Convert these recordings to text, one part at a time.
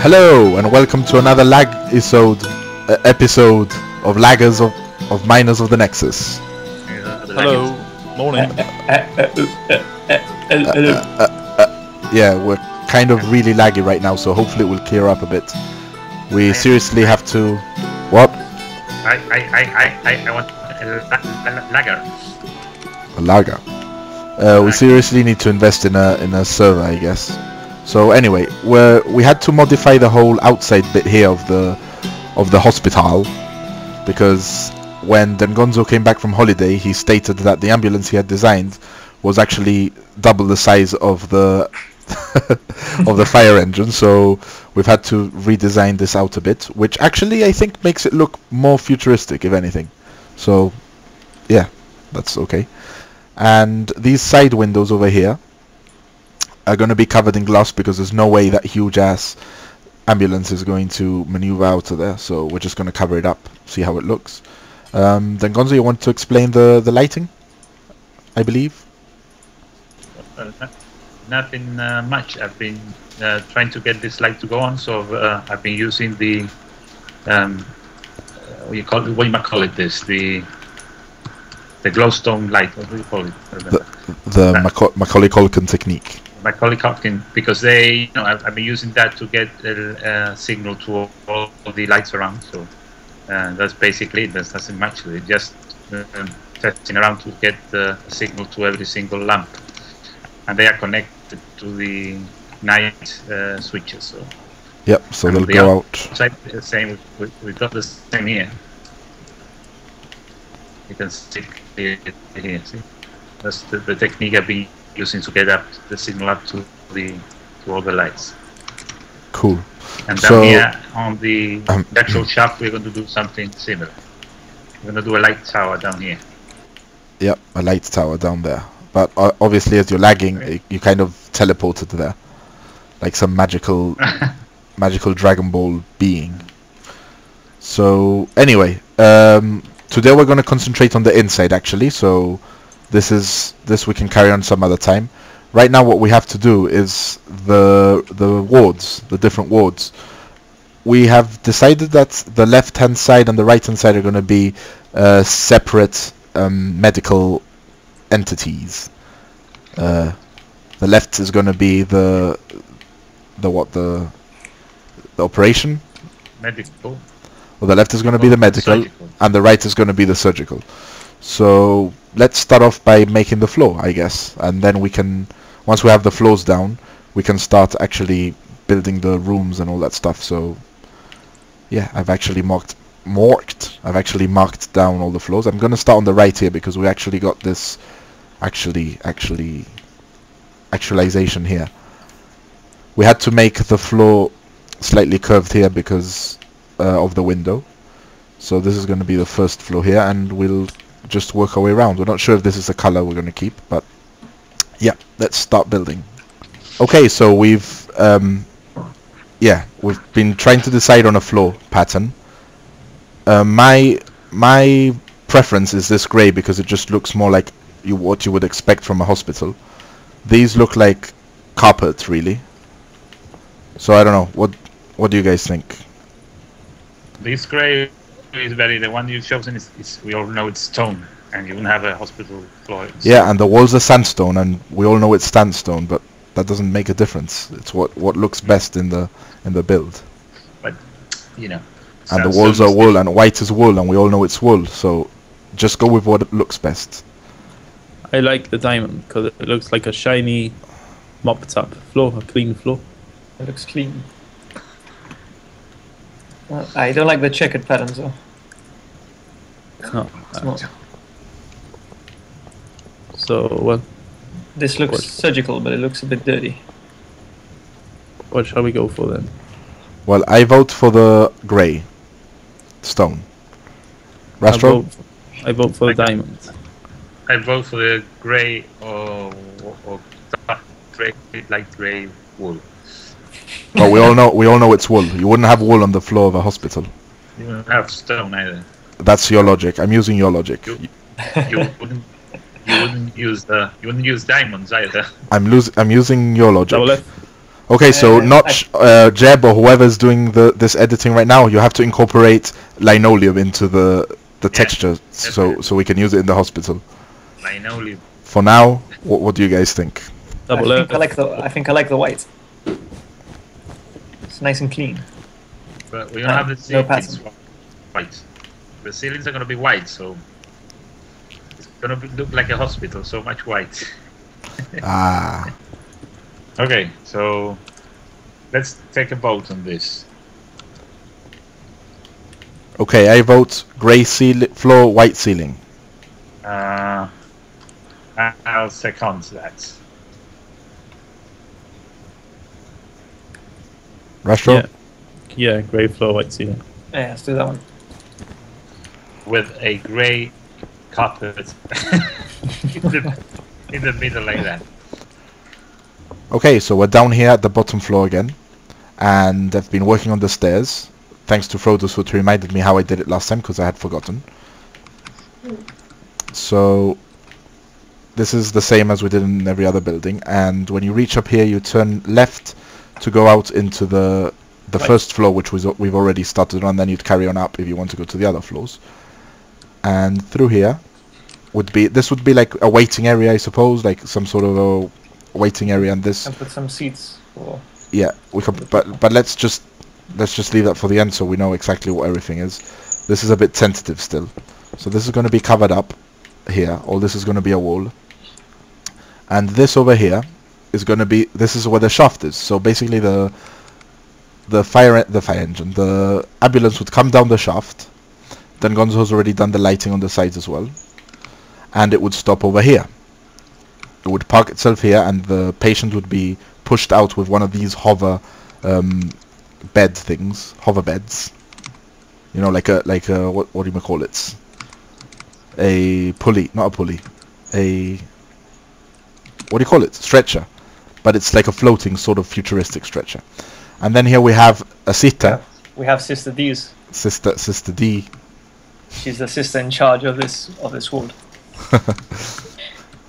Hello and welcome to another episode of Laggers of Miners of the Nexus. Hello, morning. Yeah, we're kind of really laggy right now, so hopefully it will clear up a bit. We seriously have to... What? I want a lagger. A lager. We seriously need to invest in a server, I guess. So anyway, we had to modify the whole outside bit here of the hospital, because when Dengonzo came back from holiday, he stated that the ambulance he had designed was actually double the size of the of the fire engine. So we've had to redesign this out a bit, which actually I think makes it look more futuristic, if anything. So yeah, that's okay. And these side windows over here are going to be covered in glass because there's no way that huge ass ambulance is going to maneuver out of there, so we're just going to cover it up, see how it looks. Then Gonzo, you want to explain the lighting, I believe? Nothing much. I've been trying to get this light to go on, so I've been using the what you might call it, the glowstone light. What do you call it? The Macaulay Culkin technique. Macaulay Culkin, because I've been using that to get a signal to all the lights around. So that's basically it. There's nothing much to it. Just testing around to get a signal to every single lamp, and they are connected to the night switches. So yep. So they'll go out. Same. We've got the same here. You can see it here. See, that's the technique I've been using to get up the signal up to all the lights. Cool. And down here on the actual shaft, we're going to do something similar. We're going to do a light tower down here. Yep, a light tower down there. But obviously, as you're lagging, you kind of teleported there, like some magical Dragon Ball being. So anyway, today we're going to concentrate on the inside actually. So this we can carry on some other time. Right now what we have to do is the wards, the different wards. We have decided that the left hand side and the right hand side are going to be separate medical entities. The left is going to be the operation. Medical. Well, the left is going to be the medical, surgical. And the right is going to be the surgical. So let's start off by making the floor, I guess, and then we can, once we have the floors down, we can start actually building the rooms and all that stuff. So yeah, I've actually marked down all the floors. I'm going to start on the right here because we actually got this actualization here. We had to make the floor slightly curved here because of the window. So this is going to be the first floor here, and we'll just work our way around. We're not sure if this is the color we're going to keep, but yeah, let's start building. Okay, so we've been trying to decide on a floor pattern. My preference is this grey because it just looks more like what you would expect from a hospital. These look like carpet, really. So I don't know. What do you guys think? This grey is the one you've chosen is we all know it's stone, and you wouldn't have a hospital floor. Yeah, and the walls are sandstone, and we all know it's sandstone, but that doesn't make a difference. It's what looks best in the build. But and the walls are wool, and white is wool, and we all know it's wool. So just go with what looks best. I like the diamond because it looks like a shiny mopped up floor, a clean floor. It looks clean. I don't like the checkered patterns though. It's not. Not. So well, this looks surgical, but it looks a bit dirty. What shall we go for then? Well, I vote for the grey stone. Rastro? I vote for the diamond. I vote for the grey or dark grey, light grey wool. Well, we all know it's wool. You wouldn't have wool on the floor of a hospital. You wouldn't have stone either. That's your logic. I'm using your logic. You wouldn't use diamonds either. I'm using your logic. Okay, so I- Notch, Jeb, or whoever's doing this editing right now, you have to incorporate linoleum into the texture, so we can use it in the hospital. Linoleum. For now, what do you guys think? Double I think I F. like the. I think I like the white. It's nice and clean. But we don't have the No ceilings pattern. white. The ceilings are going to be white, so it's going to look like a hospital. So much white. Ah, Okay, so let's take a vote on this. okay. I vote grey floor, white ceiling. I'll second that. Rastro? Yeah. Yeah, grey floor, white ceiling. Yeah, let's do that one. With a grey carpet in the middle like that. Okay, so we're down here at the bottom floor again, and I've been working on the stairs. Thanks to Frodo's who reminded me how I did it last time because I had forgotten. So this is the same as we did in every other building, and when you reach up here, you turn left to go out into the Right. first floor, which we've already started on. Then you'd carry on up if you want to go to the other floors. And through here would be like a waiting area, I suppose, like some sort of a waiting area. And this, And put some seats for. yeah, we could, but let's just leave that for the end so we know exactly what everything is. This is a bit tentative still, so this is going to be covered up here, or this is going to be a wall, and this over here is going to be, this is where the shaft is. So basically the fire engine, the ambulance would come down the shaft, then Gonzo's already done the lighting on the sides as well, and it would stop over here. It would park itself here, and the patient would be pushed out with one of these hover bed things, hover beds. You know, like a what do you call it? A pulley, not a pulley. A, what do you call it? Stretcher. But it's like a floating sort of futuristic stretcher. And then here we have a sitter. We have Sister D's. Sister D. She's the sister in charge of this ward.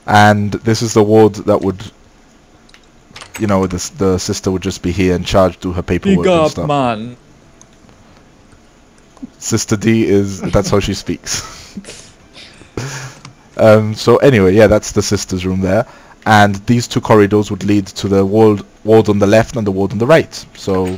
And this is the ward that would, you know, the sister would just be here in charge, do her paperwork and stuff. man. Sister D is, that's how she speaks. So anyway, yeah, that's the sister's room there. And these two corridors would lead to the ward on the left and the ward on the right. So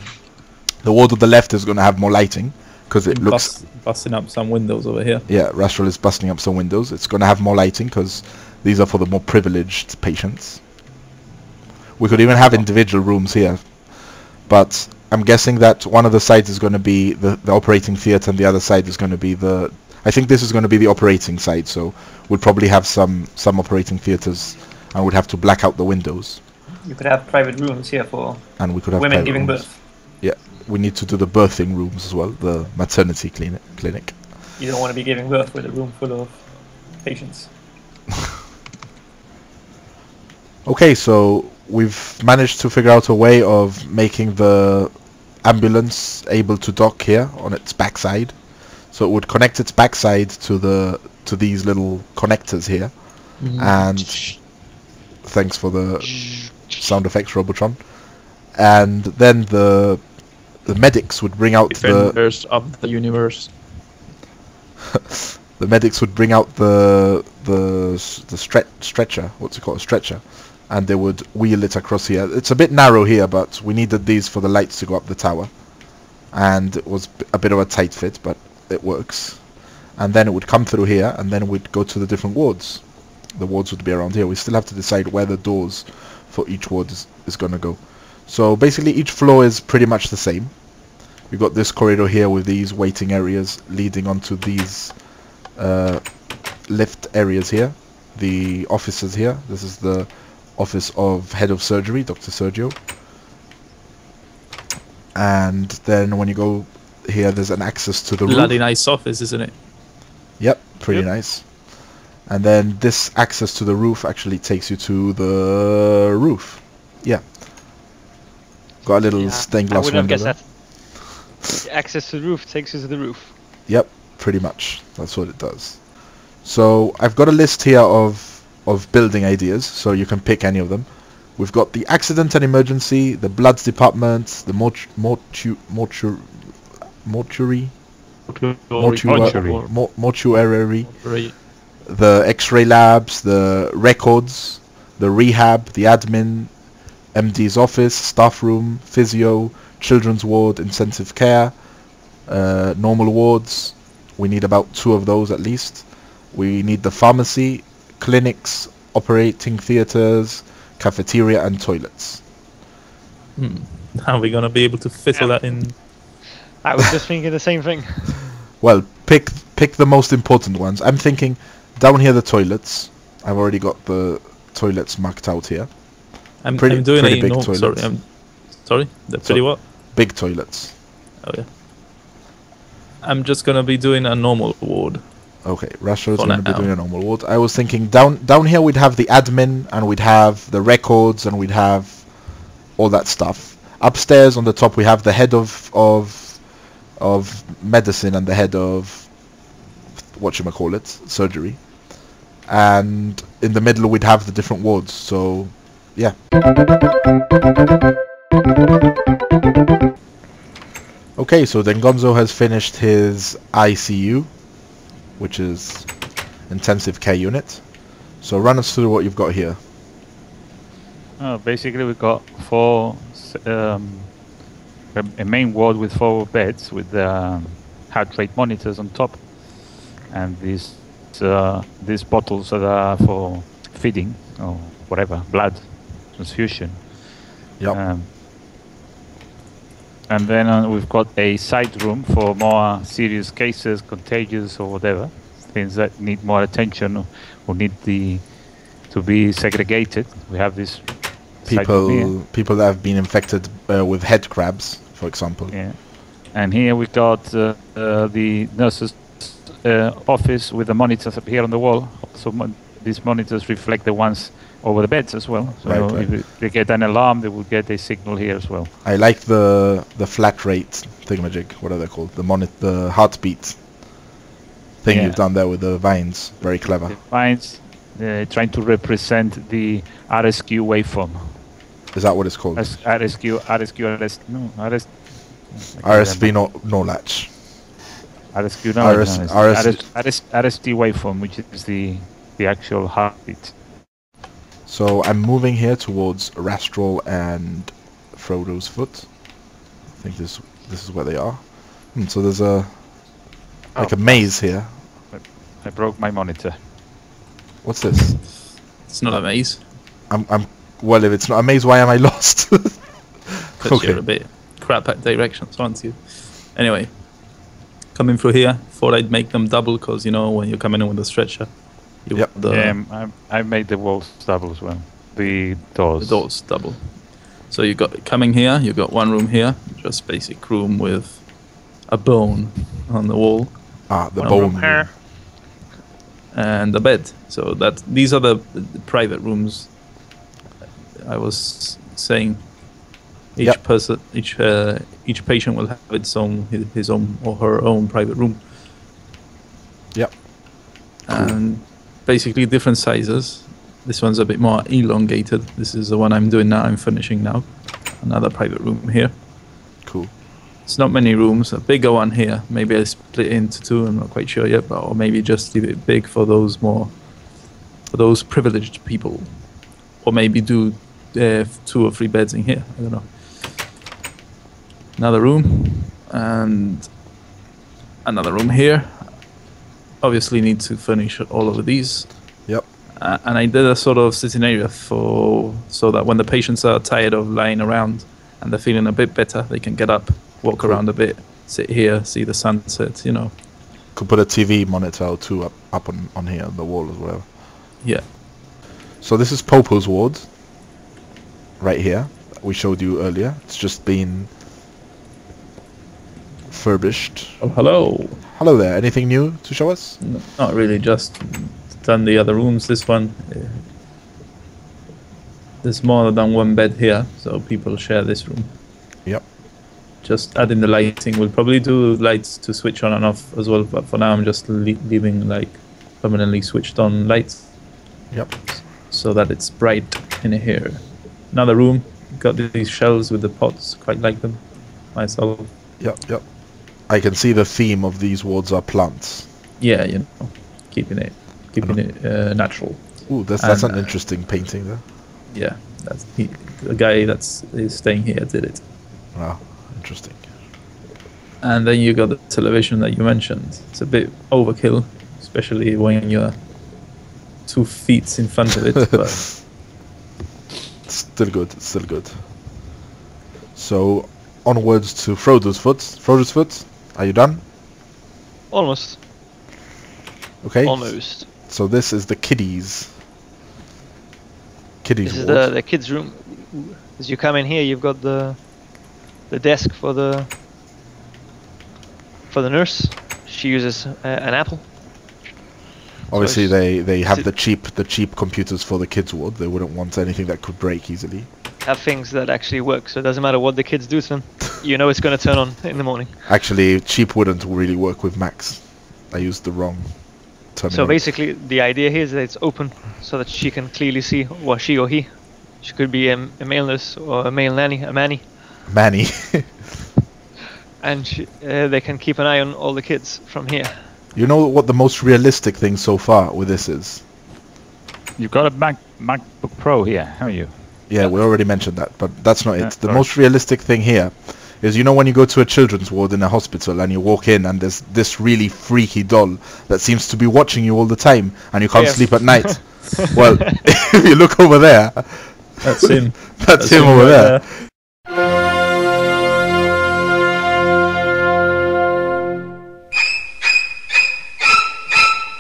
the ward on the left is going to have more lighting because it looks... Busting up some windows over here. Yeah, Rastral is busting up some windows. It's going to have more lighting because these are for the more privileged patients. We could even have individual rooms here. But I'm guessing that one of the sides is going to be the operating theatre and the other side is going to be the... I think this is going to be the operating side, so we'll probably have some operating theatres and we'd have to black out the windows. You could have private rooms here for And we could have women private giving rooms. birth. Yeah, we need to do the birthing rooms as well, the maternity clinic. You don't want to be giving birth with a room full of patients. Okay, so we've managed to figure out a way of making the ambulance able to dock here on its backside. So it would connect its backside to these little connectors here. And thanks for the sound effects, Robotron. And then the medics would bring out Defenders of the universe. the medics would bring out the stretcher. What's it called? A stretcher. And they would wheel it across here. It's a bit narrow here, but we needed these for the lights to go up the tower. And it was a bit of a tight fit, but it works. And then it would come through here, and then we'd go to the different wards. The wards would be around here. We still have to decide where the doors for each ward is going to go. So basically each floor is pretty much the same. We've got this corridor here with these waiting areas leading onto these lift areas here. The offices here. This is the office of head of surgery, Dr. Sergio. And then when you go here, there's an access to the roof. Bloody nice office, isn't it? Yep, pretty nice. And then this access to the roof actually takes you to the roof. Yeah. Got a little stained glass window. I wouldn't have guessed that. Access to the roof takes you to the roof. Yep, pretty much. That's what it does. So I've got a list here of building ideas, so you can pick any of them. We've got the accident and emergency, the bloods department, the mortuary, the X-ray labs, the records, the rehab, the admin, MD's office, staff room, physio, children's ward, intensive care, normal wards. We need about 2 of those at least. We need the pharmacy, clinics, operating theatres, cafeteria and toilets. How are we gonna be able to fit all that in? I was just thinking the same thing. Well, pick the most important ones. I'm thinking down here the toilets. I've already got the toilets marked out here. I'm Pretty doing big no, toilets. Sorry, the pretty what? Big toilets. Oh yeah. I'm just gonna be doing a normal ward. Okay, Rasho's For going to be now. doing a normal ward. I was thinking down here we'd have the admin and we'd have the records and we'd have all that stuff. Upstairs on the top we have the head of medicine and the head of whatchamacallit, surgery. And in the middle we'd have the different wards. So yeah. Okay, so then Gonzo has finished his ICU, which is intensive care unit. So run us through what you've got here. Basically, we've got 4, a main ward with 4 beds with heart rate monitors on top, and these bottles that are for feeding or whatever, blood transfusion. Yep. And then we've got a side room for more serious cases, contagious or whatever, things that need more attention or need to be segregated. We have this side room here. People that have been infected with head crabs, for example. Yeah. And here we got the nurse's office with the monitors up here on the wall. So these monitors reflect the ones over the beds as well. So Right. if they get an alarm, they will get a signal here as well. I like the flat rate thingamajig. What are they called? The heartbeat thing you've done there with the vines. Very clever. The vines trying to represent the RSQ waveform. Is that what it's called? RSQ, RSV no latch. RSQ, no, RST waveform, which is the actual heartbeat. So I'm moving here towards Rastral and Frodo's foot. I think this is where they are. So there's a maze here. I broke my monitor. What's this? It's not a maze. Well, if it's not a maze, why am I lost? Because you're a bit crap at directions, aren't you? Anyway, coming through here, thought I'd make them double because, you know, when you're coming in with a stretcher, Yep. I made the walls double as well. The doors. The doors double. So you got coming here, you got one room here, just basic room with a bone on the wall. Ah, the One bone. room here. And a bed. So these are the private rooms. I was saying each Yep. person, each patient will have his own or her own private room. Yep. And basically different sizes. This one's a bit more elongated. This is the one I'm doing now. I'm finishing now. Another private room here. Cool. It's not many rooms. A bigger one here. Maybe I split it into 2. I'm not quite sure yet, or maybe just leave it big for those privileged people, or maybe do 2 or 3 beds in here. I don't know. Another room and another room here. Obviously need to furnish all of these. Yep. And I did a sort of sitting area so that when the patients are tired of lying around and they're feeling a bit better, they can get up, walk around a bit, sit here, see the sunset, you know. Could put a TV monitor or 2 up on here on the wall as well. Yeah. So this is Popo's ward. Right here. We showed you earlier. It's just been furbished. Oh, hello. Hello there. Anything new to show us? No, not really, just done the other rooms. This one, there's more than one bed here, so people share this room. Yep. Just adding the lighting. We'll probably do lights to switch on and off as well, but for now I'm just leaving like permanently switched on lights. Yep. So that it's bright in here. another room. Got these shelves with the pots. Quite like them myself. Yep, yep. I can see the theme of these wards are plants. Yeah, you know, keeping it natural. Ooh, that's And, an interesting painting there. Yeah, that's the guy that's is staying here did it. Wow, interesting. And then you got the television that you mentioned. It's a bit overkill, especially when you're 2 feet in front of it. But Still good, still good. So, onwards to Frodo's Foot. Frodo's Foot, are you done? Almost. Okay. Almost. So this is the kiddies. Kiddies This is ward. the kids' room. As you come in here, you've got the desk for the nurse. She uses an apple. Obviously, so they have it- the cheap computers for the kids ward. They wouldn't want anything that could break easily. Have things that actually work, so it doesn't matter what the kids do to them. You know it's going to turn on in the morning. Actually, cheap wouldn't really work with Max. I used the wrong terminology. So basically, the idea here is that it's open, so that she can clearly see what she or he. She could be a male nurse or a male nanny, a manny, Manny. and they can keep an eye on all the kids from here. You know what the most realistic thing so far with this is? You've got a MacBook Pro here, haven't you? Yeah, we already mentioned that, but that's not Yeah, it. The sorry. most realistic thing here is, you know, when you go to a children's ward in a hospital and you walk in and there's this really freaky doll that seems to be watching you all the time and you can't Yes. sleep at night. Well, if you look over there, that's him. that's him over right there.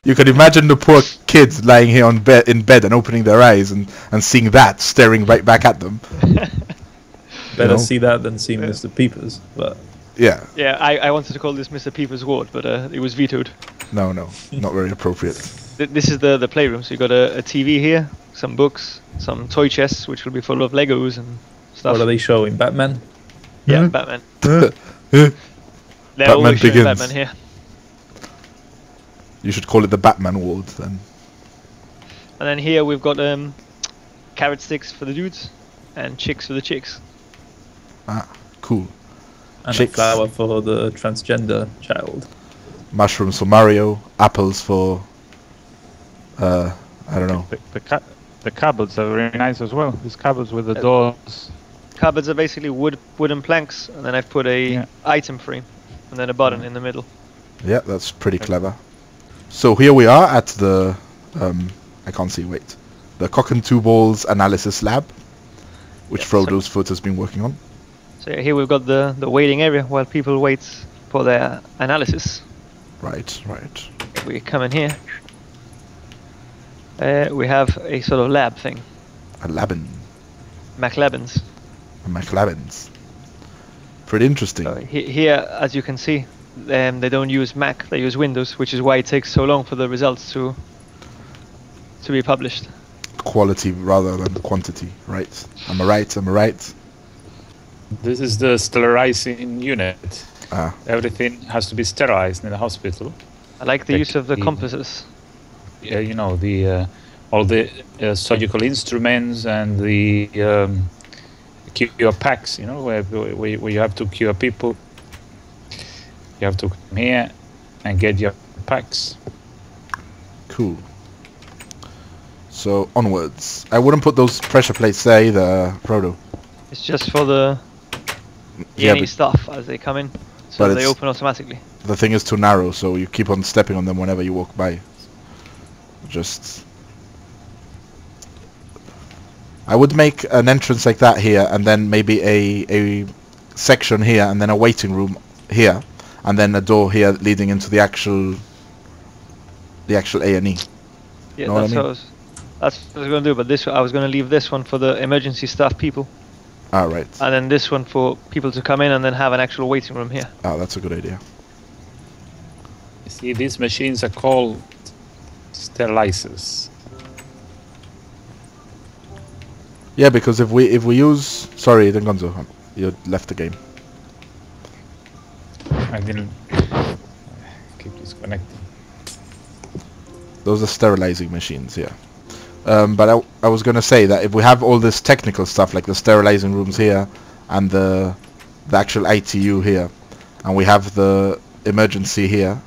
You can imagine the poor kids lying here in bed and opening their eyes and seeing that staring right back at them. Better know? see that than seeing Mr. Peepers. But Yeah, Yeah, I wanted to call this Mr. Peepers' ward, but it was vetoed. no, not very appropriate. This is the playroom, so you got a TV here, some books, some toy chests, which will be full of Legos and stuff. what are they showing? Batman? Yeah, Batman. Huh? They're Batman always showing Begins. Batman here. You should call it the Batman ward then. And then here we've got carrot sticks for the dudes and chicks for the chicks. Ah, cool. And Chicks. a flower for the transgender child. Mushrooms for Mario, apples for I don't know. The cupboards are very nice as well. These cupboards with the doors. Cupboards are basically wooden planks, and then I've put a Yeah. item frame, and then a button in the middle. Yeah, that's pretty clever. So here we are at the I can't see, wait. The Cock and Two Balls analysis lab, which Yeah, so- Frodo's Foot has been working on. So here we've got the waiting area while people wait for their analysis. Right. We come in here. We have a sort of lab thing, A Labin. MacLabins. A McLabins. Pretty interesting. So here, as you can see, they don't use Mac, they use Windows, which is why it takes so long for the results to be published. Quality rather than quantity, right? Am I right? This is the sterilizing unit. Ah, Everything has to be sterilized in the hospital. I like the use of the Technically- compasses. You know, the all the surgical instruments and the cure packs. You know, where you have to cure people. You have to come here and get your packs. cool. So onwards. I wouldn't put those pressure plates there either, Frodo. It's just for the Yeah, DNA but stuff as they come in, so But they it's- open automatically. the thing is too narrow, so you keep on stepping on them whenever you walk by. Just... I would make an entrance like that here, and then maybe a section here, and then a waiting room here, and then a door here leading into the actual A&E. Yeah, Know what I that's mean? what I was going to do. But I was going to leave this one for the emergency staff people, Ah, right. and then this one for people to come in and then have an actual waiting room here. Ah, that's a good idea. You see, these machines are called sterilizers. Yeah, because if we use... Sorry, Dengonzo, you left the game. I didn't keep disconnecting. Those are sterilizing machines, yeah. But I was gonna say that if we have all this technical stuff like the sterilizing rooms here and the actual ITU here, and we have the emergency here,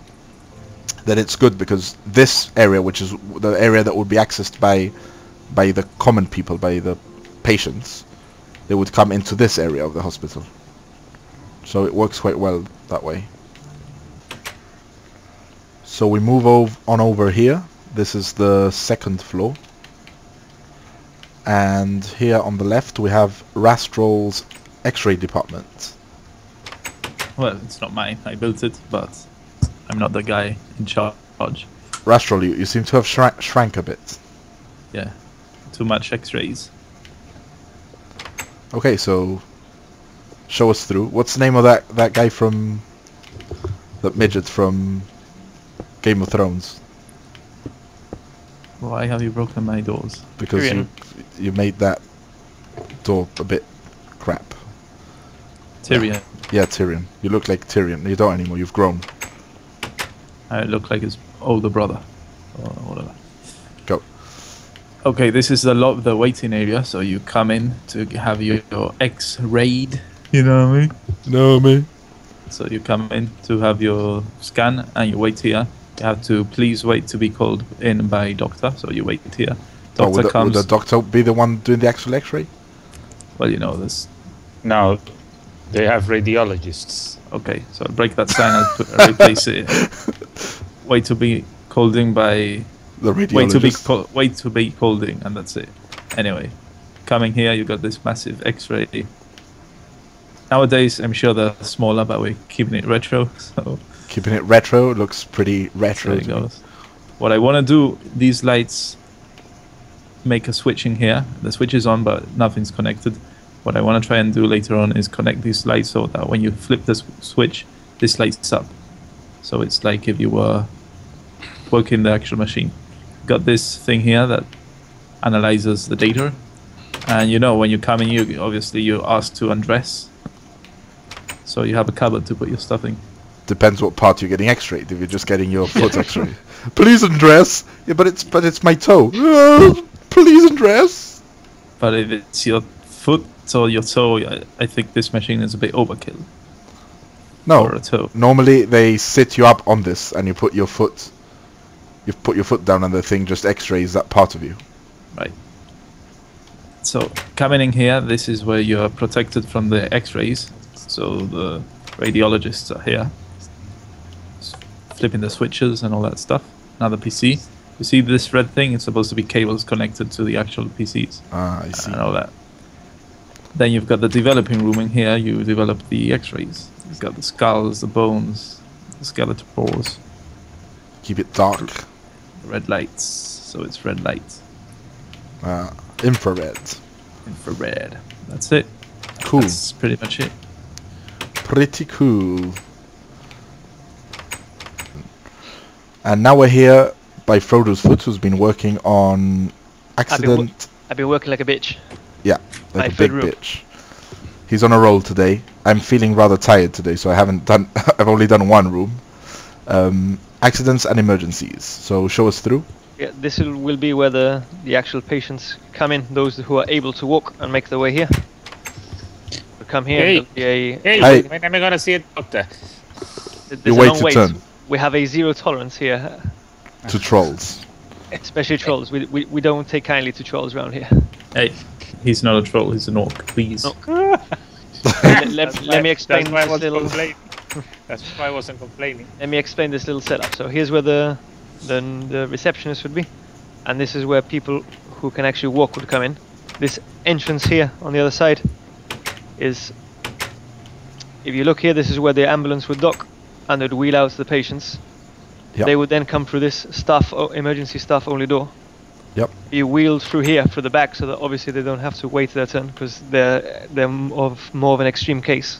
then it's good, because this area, which is the area that would be accessed by the common people, by the patients, they would come into this area of the hospital. So it works quite well that way. So we move on over here. This is the second floor. And here on the left we have Rastrol's X-ray department. Well, it's not mine. I built it, but I'm not the guy in charge. Rastrol, you seem to have shrank a bit. Yeah, too much X-rays. Okay, so show us through. What's the name of that guy from... that midget from Game of Thrones? Why have you broken my doors? Because you made that door a bit crap. Tyrion. Yeah, Tyrion. You look like Tyrion. You don't anymore. You've grown. I look like his older brother. Or whatever. Go. Okay, this is the waiting area, so you come in to have your X-rayed. You know what I mean? No, me. So you come in to have your scan and you wait here. You have to please wait to be called in by doctor, so you wait here. Doctor comes. Would the doctor be the one doing the actual X-ray? Well, you know this. No, they have radiologists. Okay, so I'll break that sign and replace it. Wait to be called in by... The radiologist? Wait to be called in, and that's it. Anyway, coming here, you got this massive X-ray. Nowadays, I'm sure they're smaller, but we're keeping it retro, so... Keeping it retro, looks pretty retro. There it goes. What I want to do, these lights make a switching here. The switch is on, but nothing's connected. What I want to try and do later on is connect these lights so that when you flip the switch, this lights up. So it's like if you were working the actual machine. Got this thing here that analyzes the data. And you know, when you come in, you're asked to undress. So you have a cupboard to put your stuff in. Depends what part you're getting X-rayed. If you're just getting your foot X-rayed, please undress. Yeah, but it's my toe. Please undress. But if it's your foot or your toe, I think this machine is a bit overkill. No. Or a toe. Normally they sit you up on this, and you put your foot. You put your foot down, and the thing just X-rays that part of you. Right. So coming in here, this is where you are protected from the X-rays. So the radiologists are here. Flipping the switches and all that stuff. Another PC. You see this red thing? It's supposed to be cables connected to the actual PCs. Ah, I see. And all that. Then you've got the developing room in here. You develop the X-rays. You've got the skulls, the bones, the skeletal pores. Keep it dark. Red lights. So it's red lights. Infrared. Infrared. That's it. Cool. That's pretty much it. Pretty cool. And now we're here by Frodo's foot, who's been working on accident. I've been working like a bitch. Yeah, like My a big room. bitch. He's on a roll today. I'm feeling rather tired today, so I haven't done. I've only done one room. Accidents and emergencies. So show us through. Yeah, this will be where the actual patients come in. Those who are able to walk and make their way here. They'll come here. Hey. There'll be a, Hey, when am I gonna see a doctor? there's You a wait long to wait. turn. We have a zero tolerance here, To trolls. especially trolls. We don't take kindly to trolls around here. Hey, he's not a troll. He's an orc. Please. No. Let me explain That's why I this wasn't little. complaining. That's why I wasn't complaining. Let me explain this little setup. So here's where the receptionist would be, and this is where people who can actually walk would come in. This entrance here on the other side is, if you look here, this is where the ambulance would dock, and they'd wheel out the patients. Yep. They would then come through this emergency staff only door. Yep. Be wheeled through here through the back, so that obviously they don't have to wait their turn, because they're more of an extreme case.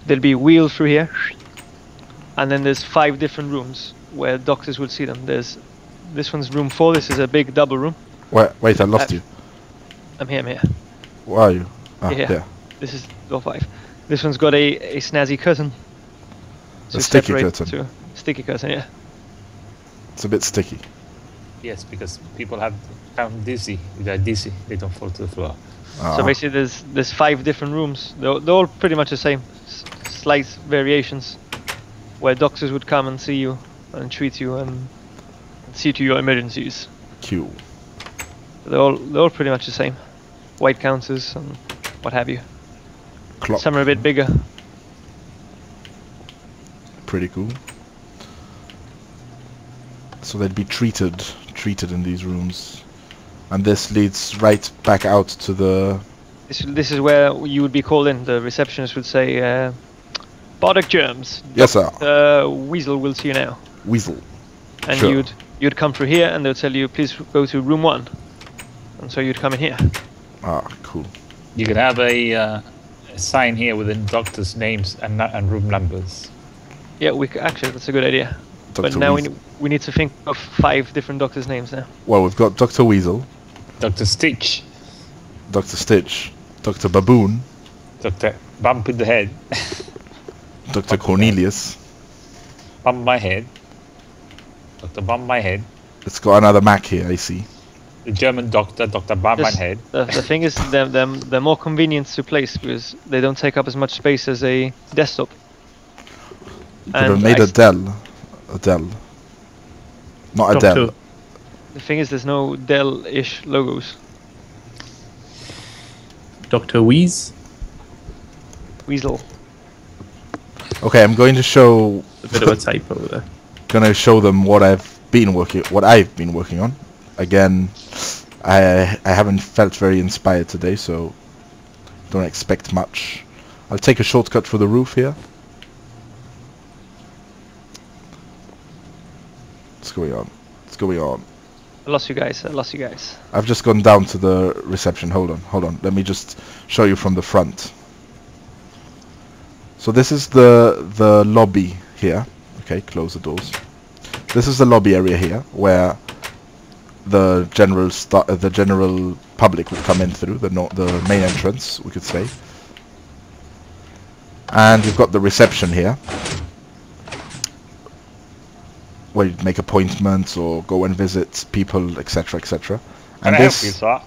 They'll be wheeled through here, and then there's 5 different rooms where doctors would see them. There's this one's room 4. This is a big double room. Wait, I lost you. I'm here. Where are you? Ah, Yeah. there. This is door 5. This one's got a snazzy curtain. A to sticky separate curtain. to- Sticky curtain, yeah. It's a bit sticky. Yes, because people have found dizzy. They're dizzy. They don't fall to the floor. So basically, there's 5 different rooms. They're all pretty much the same. Slight variations, where doctors would come and see you and treat you and see to your emergencies. Q. They're all pretty much the same. White counters and what have you. Clock. Some are a bit bigger. Pretty cool. So they'd be treated in these rooms, and this leads right back out to the. This is where you would be called in. The receptionist would say, "Bardic germs. Yes, sir. Weasel will see you now." Weasel. And Sure. you'd come through here, and they'll tell you, "Please go to room 1." And so you'd come in here. Ah, cool. You can have a sign here with the doctors' names and room numbers. Yeah, actually that's a good idea. But Dr. now Weasel. we need to think of 5 different doctors' names now. Well, we've got Dr. Weasel, Dr. Stitch, Dr. Stitch, Dr. Baboon, Dr. Bump in the head, Dr. Cornelius. Bump my head, Dr. Bump my head, It's got another Mac here, I see. the German doctor, Dr. Bump my This- head. The thing is, they're more convenient to place because they don't take up as much space as a desktop. Could have made I- a Dell. A Dell. Not a Dell. Doctor, The thing is, there's no Dell-ish logos. Dr. Wheeze. Weasel. Okay, I'm going to show. A bit of a typo there. Gonna show them what I've been working on. Again, I haven't felt very inspired today, so don't expect much. I'll take a shortcut for the roof here. What's going on? What's going on? I lost you guys. I've just gone down to the reception. Hold on. Let me just show you from the front. So this is the lobby here. Okay, close the doors. This is the lobby area here where the general public would come in through the main entrance, we could say. And you've got the reception here, where you'd make appointments or go and visit people, etc., etc. Can And I help you, sir?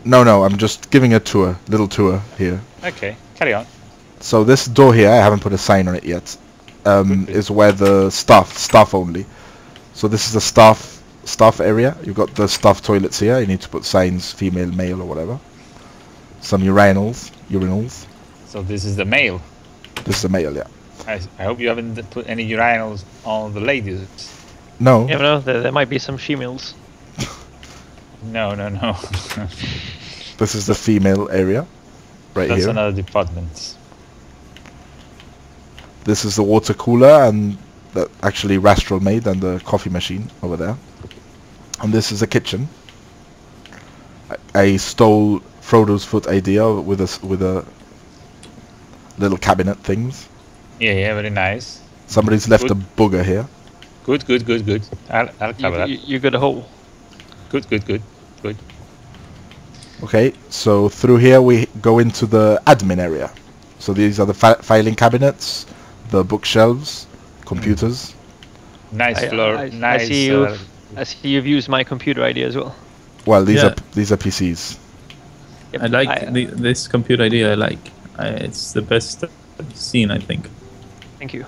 no, I'm just giving a little tour here. Okay, carry on. So this door here, I haven't put a sign on it yet, is where the staff only. So this is the staff area. You've got the staff toilets here. You need to put signs, female, male, or whatever. Some urinals. So this is the male. This is the male, yeah. I hope you haven't put any urinals on the ladies. No. Yeah, no, there might be some females. No. This is the female area, right That's here. another department. This is the water cooler and that actually Rastral made, and the coffee machine over there. And this is the kitchen. I stole Frodo's foot idea with a little cabinet things. Yeah, very nice. Somebody's left Good. a booger here. Good. I'll cover that. You got a hole. Good. Okay, so through here we go into the admin area. So these are the filing cabinets, the bookshelves, computers. Nice floor. I Nice. see you've used my computer ID as well. Well, these Yeah. are PCs. Yep, I like this computer idea. I like. It's the best I've seen, I think. Thank you.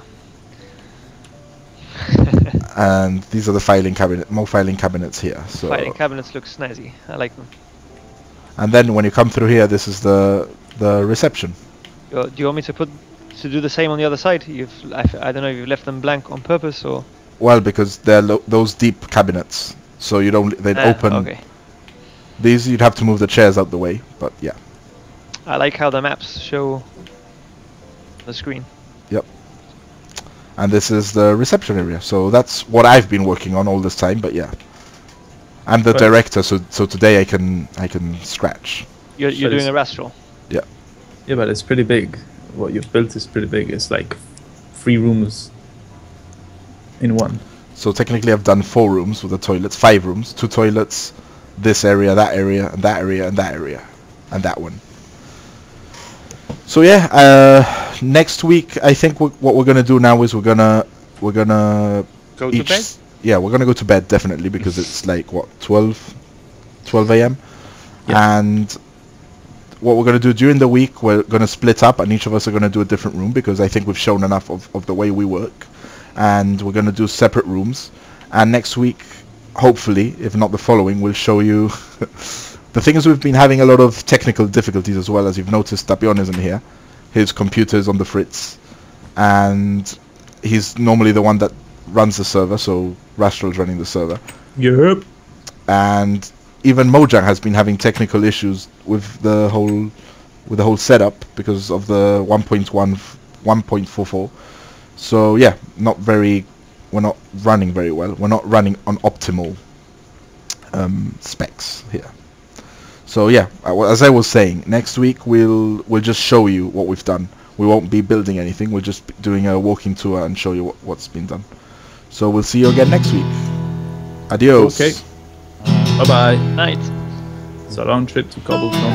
And these are the more filing cabinets here. So Filing cabinets look snazzy. I like them. and then when you come through here, this is the reception. Do you want me to do the same on the other side? I don't know if you've left them blank on purpose or. Well, because they're those deep cabinets, so they'd open. Okay. These you'd have to move the chairs out the way, but yeah. I like how the maps show the screen. Yep. And this is the reception area, so that's what I've been working on all this time. But yeah, I'm the Right. director, so today I can scratch. You're So doing it's- a rastral. Yeah, but it's pretty big. What you've built is pretty big. It's like 3 rooms in one. So technically, I've done 4 rooms with the toilets, 5 rooms, 2 toilets, this area, that area, and that area, and that area, and that one. So yeah, next week I think what we're gonna do now is we're gonna Go to bed. yeah, we're gonna go to bed definitely because it's like what 12 a.m. Yeah. And what we're gonna do during the week, we're gonna split up, and each of us are gonna do a different room because I think we've shown enough of the way we work, and we're gonna do separate rooms. And next week, hopefully, if not the following, we'll show you. The thing is, we've been having a lot of technical difficulties as well, as you've noticed. Tapion isn't here. His computer's on the fritz, and he's normally the one that runs the server, so Rastral's running the server. Yep. And even Mojang has been having technical issues with the whole setup because of the 1.44. So yeah, we're not running very well. We're not running on optimal specs here. So yeah, as I was saying, next week we'll just show you what we've done. We won't be building anything. We're just doing a walking tour and show you what's been done. So we'll see you again next week. Adios. Okay. Bye bye. Night. It's a long trip to Cobblestone.